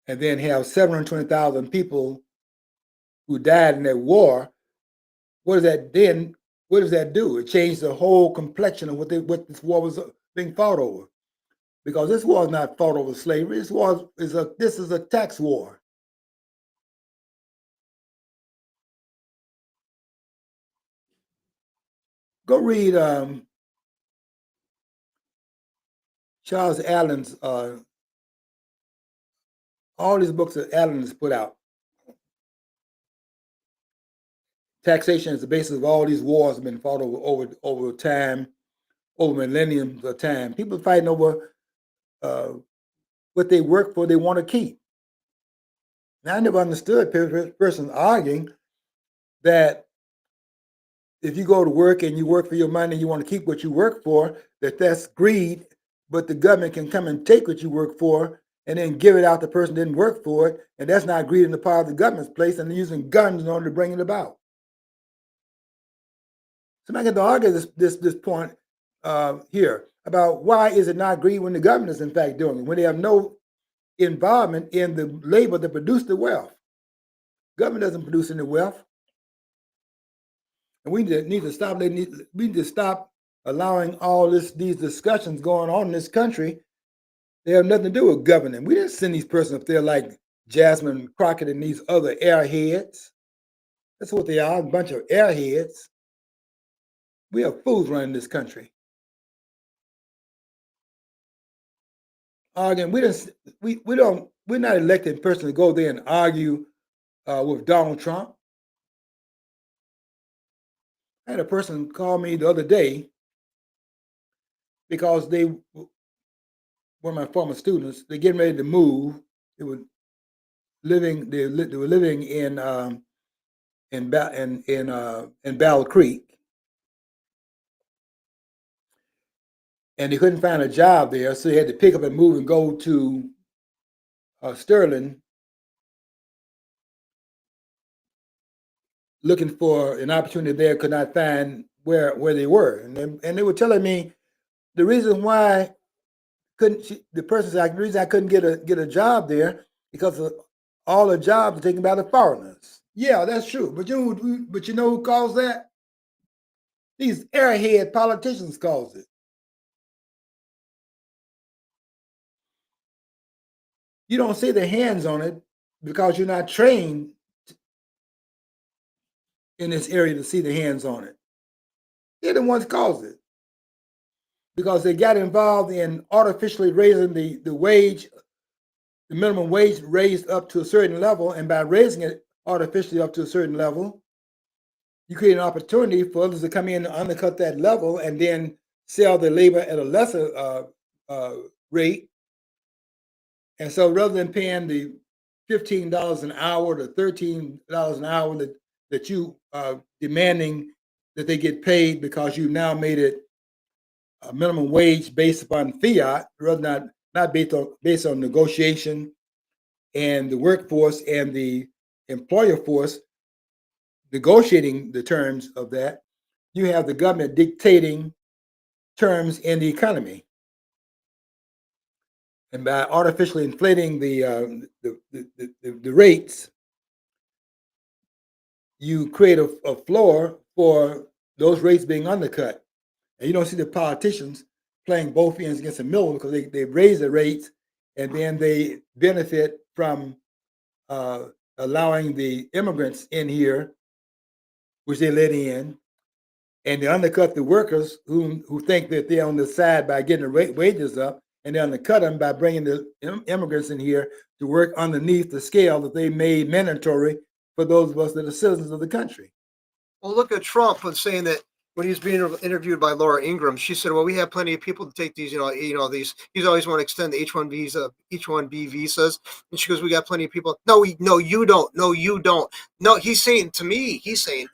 and then have 720,000 people who died in that war, what does that do? It changed the whole complexion of what this war was being fought over, because this war is not fought over slavery. This is a tax war. Go read Charles Allen's all these books that Allen has put out. Taxation is the basis of all these wars have been fought over time, over millenniums of time. People fighting over what they work for, they want to keep. Now, I never understood persons arguing that if you go to work and you work for your money and you want to keep what you work for, that's greed, but the government can come and take what you work for and then give it out to the person who didn't work for it, and that's not greed in the part of the government's place, and they're using guns in order to bring it about. So I'm going to argue this point here about why is it not greed when the government is in fact doing it, when they have no involvement in the labor that produced the wealth. Government doesn't produce any wealth. And we need to stop. We need to stop allowing all these discussions going on in this country. They have nothing to do with governing. We didn't send these persons up there like Jasmine Crockett and these other airheads. That's what they are, a bunch of airheads. We have fools running this country. Again, we we're not elected in person to go there and argue with Donald Trump. I had a person call me the other day because they one of my former students. They're getting ready to move. They were living. They were living in Battle Creek, and they couldn't find a job there, so they had to pick up and move and go to Sterling, looking for an opportunity there. Could not find where they were, and they were telling me the reason why the person said the reason I couldn't get a job there because of all the jobs are taken by the foreigners. Yeah, that's true. But you know who caused that? These airhead politicians caused it. You don't see their hands on it because you're not trained in this area to see the hands on it. They're the ones caused it because they got involved in artificially raising the wage, the minimum wage raised up to a certain level, and by raising it artificially up to a certain level, you create an opportunity for others to come in and undercut that level and then sell their labor at a lesser rate. And so rather than paying the $15 an hour to $13 an hour that you are demanding that they get paid because you now made it a minimum wage based upon fiat, rather not based on negotiation and the workforce and the employer force negotiating the terms of that, you have the government dictating terms in the economy. And by artificially inflating the rates, you create a floor for those rates being undercut. And you don't see the politicians playing both ends against the middle because they raise the rates and then they benefit from allowing the immigrants in here, which they let in, and they undercut the workers who think that they're on the side by getting the wages up, and they undercut them by bringing the immigrants in here to work underneath the scale that they made mandatory for those of us that are citizens of the country. Well, look at Trump was saying that when he was being interviewed by Laura Ingraham, she said, "Well, we have plenty of people to take these, these. He's always want to extend the H-1B visas." And she goes, "We got plenty of people." No, you don't. No, you don't. No, he's saying to me, he's saying,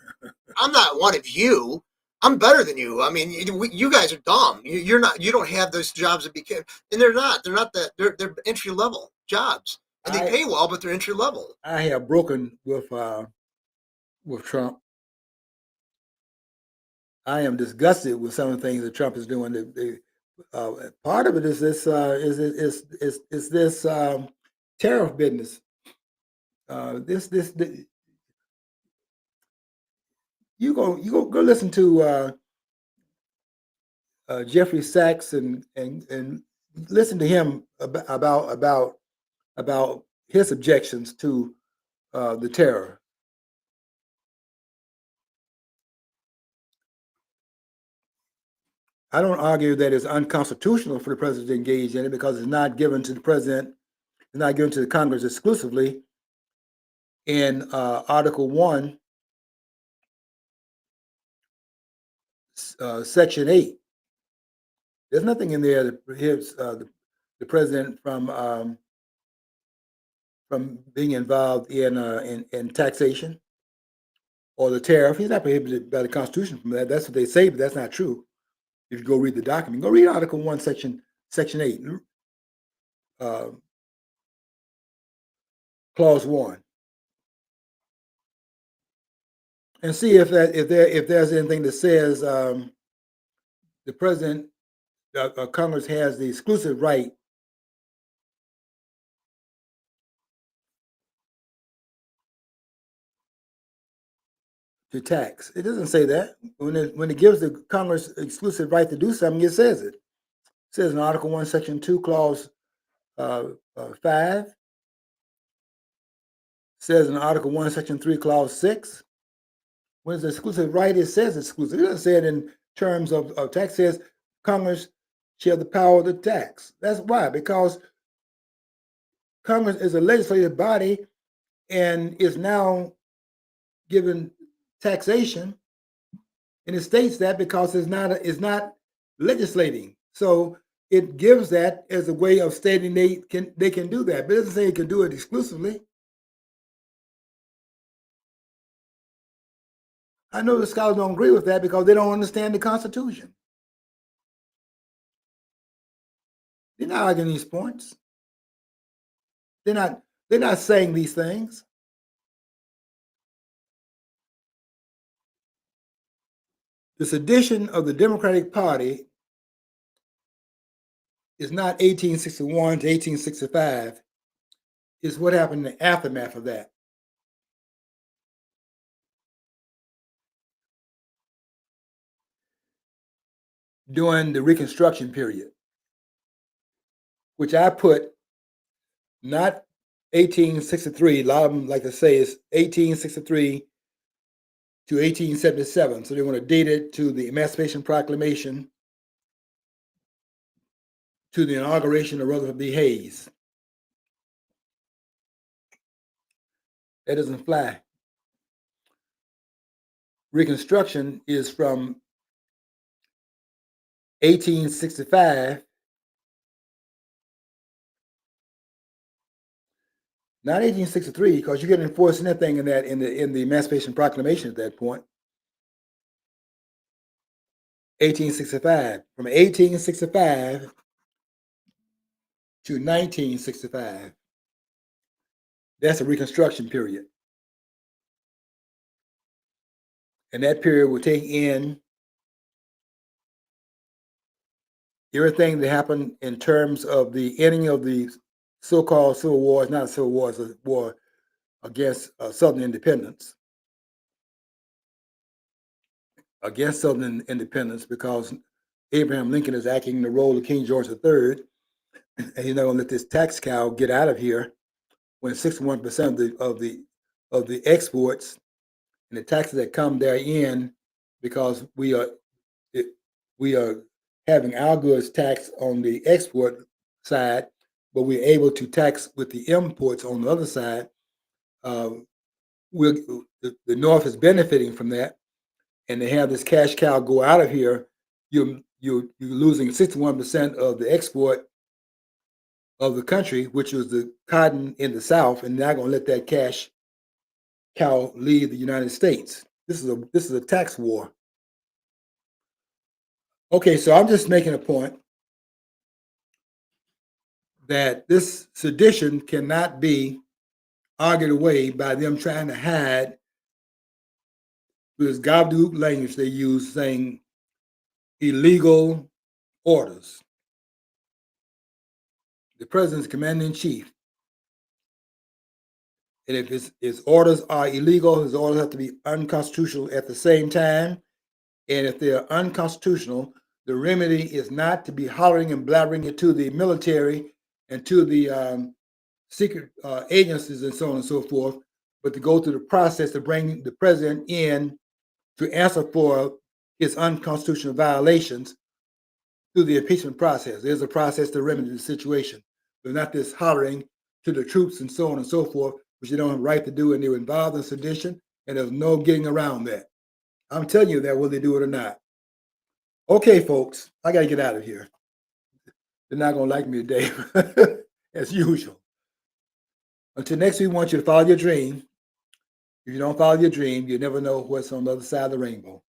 "I'm not one of you. I'm better than you. I mean, you guys are dumb. You're not. You don't have those jobs that became, and they're not. They're not that. They're entry level jobs, and they pay well, but they're entry level." I have broken with Trump. I am disgusted with some of the things that Trump is doing. Part of it is this tariff business. You go listen to Jeffrey Sachs and listen to him about his objections to the terror. I don't argue that it's unconstitutional for the president to engage in it because it's not given to the president, it's not given to the Congress exclusively in Article 1, Section 8. There's nothing in there that prohibits the president from being involved in taxation or the tariff. He's not prohibited by the Constitution from that. That's what they say, but that's not true. If you go read the document, go read Article 1, Section 8, Clause 1, and see if there's anything that says the president, Congress has the exclusive right to tax. It doesn't say that. When it gives the Congress exclusive right to do something, it says it. It says in Article 1, Section 2, Clause 5. Says in Article 1, Section 3, Clause 6. When it's exclusive right, it says exclusive. It doesn't say it in terms of tax. It says Congress shall have the power to tax. That's why, because Congress is a legislative body and is now given taxation, and it states that because it's not legislating. So it gives that as a way of stating they can do that, but it doesn't say it can do it exclusively. I know the scholars don't agree with that because they don't understand the Constitution. They're not arguing these points. They're not saying these things. The sedition of the Democratic Party is not 1861 to 1865. It's what happened in the aftermath of that. During the Reconstruction period, which I put not 1863, a lot of them like to say it's 1863 to 1877. So they want to date it to the Emancipation Proclamation, to the inauguration of Rutherford B. Hayes. That doesn't fly. Reconstruction is from 1865, not 1863, because you couldn't enforce anything in that in the Emancipation Proclamation at that point. 1865, from 1865 to 1965. That's a Reconstruction period. And that period will take in everything that happened in terms of the ending of the so-called Civil War. It's not a Civil War, it's a war against Southern independence. Against Southern independence because Abraham Lincoln is acting the role of King George III, and he's not going to let this tax cow get out of here when 61% of the exports and the taxes that come therein, because we are having our goods taxed on the export side, but we're able to tax with the imports on the other side. The North is benefiting from that, and they have this cash cow go out of here. You're losing 61% of the export of the country, which was the cotton in the South, and they're not going to let that cash cow leave the United States. This is a tax war. Okay, so I'm just making a point that this sedition cannot be argued away by them trying to hide this gobbledygook language they use, saying illegal orders. The president's commander in chief, and if his orders are illegal, his orders have to be unconstitutional at the same time. And if they're unconstitutional, the remedy is not to be hollering and blabbering it to the military and to the secret agencies and so on and so forth, but to go through the process to bring the president in to answer for his unconstitutional violations through the impeachment process. There's a process to remedy the situation. But not this hollering to the troops and so on and so forth, which they don't have a right to do, and they were involved in sedition, and there's no getting around that. I'm telling you that, whether they do it or not. Okay, folks, I got to get out of here. They're not going to like me today, as usual. Until next week, we want you to follow your dream. If you don't follow your dream, you never know what's on the other side of the rainbow.